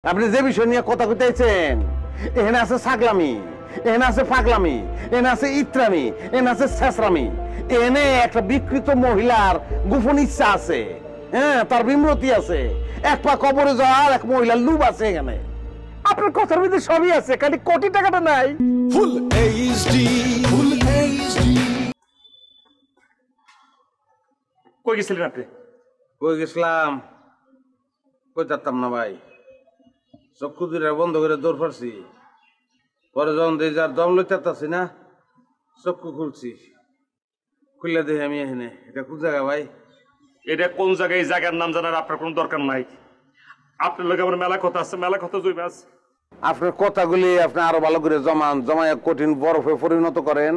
আপনি যে বিষয় নিয়ে কথা কইতেছেন এখানে আছে ছাগলামি, এখানে আছে পাগলামি, এখানে আছে ইত্রামি, এখানে আছে শেষরামি, এনে একটা বিকৃত মহিলার গোপন ইচ্ছা আছে, হ্যাঁ, তার বিমরতি আছে, এক পা কবরে যাওয়ার এক মহিলার লুব আছে এখানে। আপনার কথার ভিতরে সবই আছে, খালি কোটি টাকাটা নাই। Full HD, full HD. কই গেছিলেন আপনি? কই গেছিলাম কই যাতাম না ভাই, চক্ষু দুটা বন্ধ করে দৌড় পারছি, পরে যখন দিয়ে যার দম লইতাছি না চক্ষু খুলছি, খুললে দেখি আমি এখানে। এটা কোন জায়গা ভাই? এটা কোন জায়গায়? এই জায়গার নাম জানার আপনার কোনো দরকার নাই। আপনার লোক আমার মেলা কথা আছে, মেলা কথা জমে আছে। আপনার কথাগুলি আপনি আরো ভালো করে জমায় কঠিন বরফে পরিণত করেন,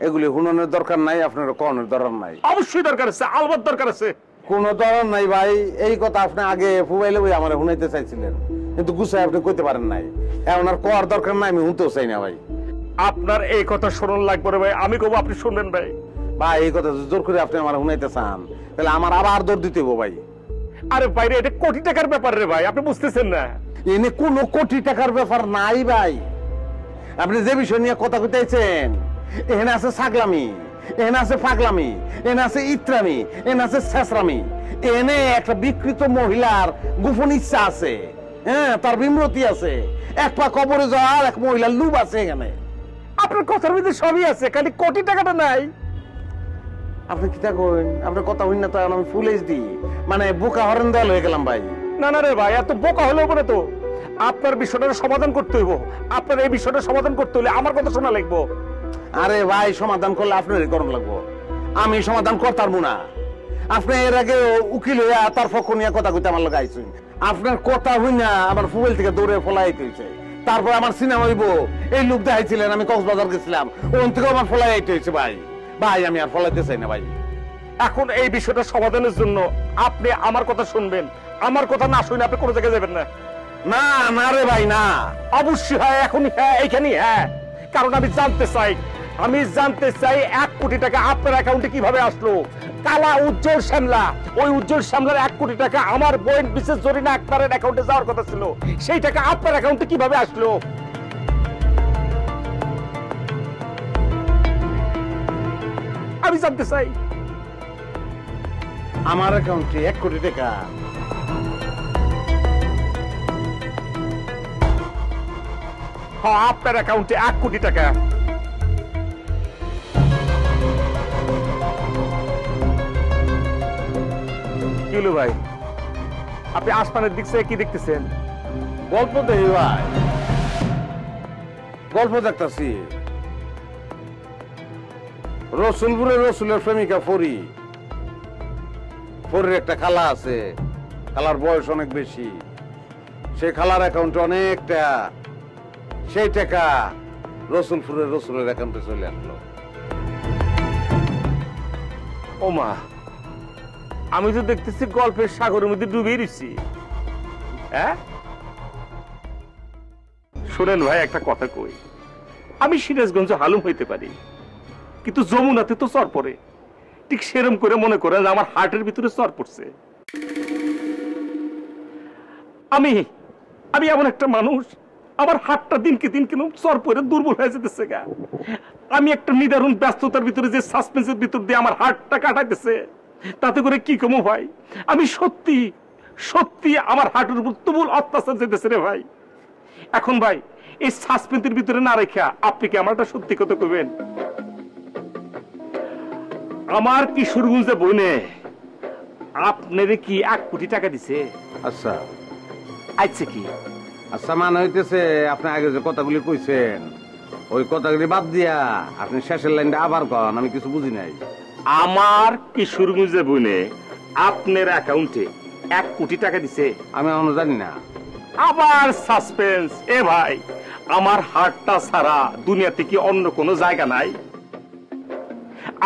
এগুলি হুননের দরকার নাই, আপনার কনের দরকার নাই। অবশ্যই দরকার আছে, আলবাত দরকার আছে। কোনো দরকার নাই ভাই, এই কথা আপনি আগে ফুবাইলে ওই আমার শুনাইতে চাইছিলেন, কিন্তু গুছাই আপনি কইতে পারেন নাই। এখন আর কোয়ার দরকার নাই, আমি শুনতেও চাই না ভাই। আপনার এই কথা শুনুন লাগবে রে ভাই, আমি কব আপনি শুনবেন ভাই। ভাই এই কথা জোর করে আপনি আমার শুনাইতে চান, তাহলে আমার আবার দৌড় দিতে হবো ভাই। আরে ভাই রে, এটা কোটি টাকার ব্যাপার রে ভাই, আপনি বুঝতেছেন না? এনে কোনো কোটি টাকার ব্যাপার নাই ভাই। আপনি যে বিষয় নিয়ে কথা কইতেছেন এখানে আছে ছাগলামি, এখানে আছে পাগলামি, এখানে আছে ইত্রামি, এখানে আছে শেষরামি, এনে একটা বিকৃত মহিলার গোপন ইচ্ছা আছে, হ্যাঁ, তার বিমরতি আছে, এক পা কবরে যাওয়ার এক মহিলার লুব আছে এখানে। আপনার কথার ভিতরে সবই আছে, খালি কোটি টাকাটা নাই। আপনি কি তা কইন? আপনার কথা হইন না তো, আমি ফুল এইচডি মানে বোকা হরেন দেওয়াল হয়ে গেলাম ভাই। না না রে ভাই, এত বোকা হলে উপরে তো আপনার বিষয়টার সমাধান করতে হইব। আপনার এই বিষয়টা সমাধান করতে হলে আমার কথা শোনা লাগবো। আরে ভাই, সমাধান করলে আপনারই করণ লাগবো, আমি সমাধান করতাম না। আপনি এর আগে উকিল হইয়া তার পক্ষ নিয়ে কথা কইতে আমার লোক আইসুন, আপনার কথা হই না আমার মোবাইল থেকে দৌড়ে ফলাইতে হয়েছে। তারপর আমার সিনেমা হইব এই লোক দেখাইছিলেন, আমি কক্সবাজার গেছিলাম, ওখান থেকে আমার ফলাইতে হয়েছে ভাই। ভাই আমি আর ফলাইতে চাই না ভাই। এখন এই বিষয়টা সমাধানের জন্য আপনি আমার কথা শুনবেন, আমার কথা না শুনে আপনি কোনো জায়গায় যাবেন না। না না রে ভাই, না। অবশ্যই হ্যাঁ, এখনই হ্যাঁ, এইখানেই হ্যাঁ। কারণ আমি জানতে চাই 1 কোটি টাকা আপনার অ্যাকাউন্টে কিভাবে আসলো। কালা উজ্জ্বল শ্যামলা, ওই উজ্জ্বল শ্যামলার 1 কোটি টাকা আমার বোন বিশেষ জরিনা আক্তারের অ্যাকাউন্টে যাওয়ার কথা ছিল, সেই টাকা আপনার অ্যাকাউন্টে কিভাবে আসলো? আমি জানতে চাই। আমার অ্যাকাউন্টে 1 কোটি টাকা? হ্যাঁ, আপনার অ্যাকাউন্টে 1 কোটি টাকা। কি হলো ভাই, আপনি আসমানের দিক থেকে কি দেখতেছেন? গল্প দেখি ভাই, গল্প দেখতেছি। রসুলপুরে রসুলের প্রেমিকা ফরি, ফরির একটা খালা আছে, খালার বয়স অনেক বেশি, সেই খালার অ্যাকাউন্টে অনেক টাকা, সেই টাকা রসুলপুরের রসুলের অ্যাকাউন্টে চলে আসলো। ও মা, আমি তো দেখতেছি গল্পের সাগরের মধ্যে ডুবে রয়েছি। হ্যাঁ, শোনেন ভাই, একটা কথা কই, আমি সিরাজগঞ্জ হালুম হইতে পারি, কিন্তু যমুনাতে তো চর পড়ে। ঠিক সেরম করে মনে করেন আমার হার্টের ভিতরে চর পড়ছে। আমি আমি এমন একটা মানুষ, আমার হাতটা দিনকে দিন কেন চর পড়ে দুর্বল হয়ে যেতেছে গা। আমি একটা নিদারুণ ব্যস্ততার ভিতরে, যে সাসপেন্সের ভিতর দিয়ে আমার হাতটা কাটাইতেছে, তাতে করে কি কমো ভাই, আমি সত্যি সত্যি আমার হার্টের উপর তুমুল অত্যাচার যেতেছে রে ভাই। এখন ভাই এই সাসপেন্সের ভিতরে না রেখা আপনি কি আমারটা সত্যি কথা কইবেন? আমার কিশোরগঞ্জে বইনে আপনারে কি 1 কোটি টাকা দিছে? আচ্ছা আচ্ছা কি আচ্ছা, মানে হইতেছে আপনি আগে যে কথাগুলি কইছেন ওই কথাগুলি বাদ দিয়া আপনি শেষের লাইনটা আবার কন, আমি কিছু বুঝি নাই। আমার কিশোরগঞ্জে বইনে আপনার অ্যাকাউন্টে 1 কোটি টাকা দিছে? আমি এখনো জানি না। আবার সাসপেন্স? এ ভাই, আমার হার্টটা ছাড়া দুনিয়াতে কি অন্য কোনো জায়গা নাই?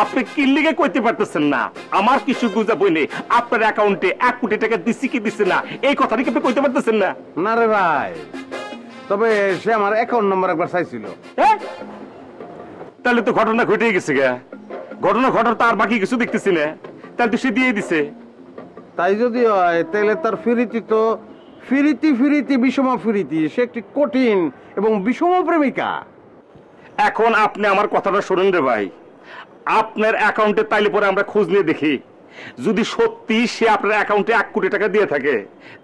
আপনি কি লিগে কইতে পারতেছেন না আমার কিশোরগঞ্জে বইনে আপনার অ্যাকাউন্টে 1 কোটি টাকা দিছি কি দিছে না, এই কথাটা কি আপনি কইতে পারতেছেন না? না রে ভাই, তবে সে আমার অ্যাকাউন্ট নাম্বার একবার চাইছিল। তাহলে তো ঘটনা ঘটে গেছে গা, ঘটনা ঘটার তো আর বাকি কিছু দেখতেছি না, তাহলে তো সে দিয়ে দিছে। তাই যদি হয় তাহলে তার ফিরিতি তো ফিরিতি ফিরিতি বিষম ফিরিতি, সে একটি কঠিন এবং বিষম প্রেমিকা। এখন আপনি আমার কথাটা শুনুন রে ভাই, আপনার অ্যাকাউন্টে তাইলে পরে আমরা খোঁজ নিয়ে দেখি, যদি সত্যি সে আপনার অ্যাকাউন্টে 1 কোটি টাকা দিয়ে থাকে,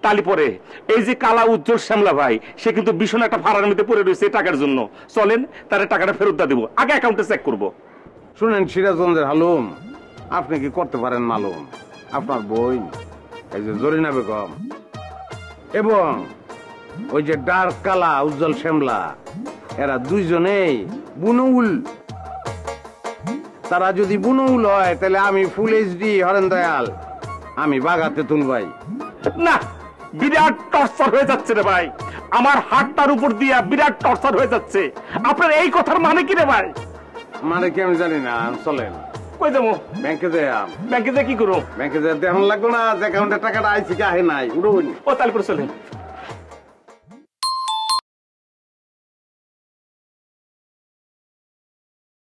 তাহলে পরে এই যে কালা উজ্জ্বল শ্যামলা ভাই, সে কিন্তু ভীষণ একটা ফাড়ার মধ্যে পড়ে রয়েছে টাকার জন্য। চলেন তার টাকাটা ফেরত দিয়ে দেবো, আগে অ্যাকাউন্টে চেক করবো। শুনেন সিরাজগঞ্জের হালুম, আপনি কি করতে পারেন মালুম? আপনার বোন এই যে জরিনা বেগম এবং ওই যে ডার্ক কালা উজ্জ্বল শ্যামলা, এরা দুইজনেই বুনউল। তারা যদি বুনউল হয় তাহলে আমি ফুল এইচডি হরেন দয়াল, আমি বাগাতে তুলবাই। না, বিরাট টর্চার হয়ে যাচ্ছে রে ভাই, আমার হাতটার উপর দিয়া বিরাট টর্চার হয়ে যাচ্ছে। আপনার এই কথার মানে কি রে ভাই? মানে কি আমি জানি না। চলেন কই যাবো? ব্যাংকে যাই। ব্যাংকে যা কি করো? ব্যাংকে যাই, এখন লাগলো না যে অ্যাকাউন্টের টাকাটা আইসি কি আহে নাই, উড়ুন। ও তাহলে করে চলেন।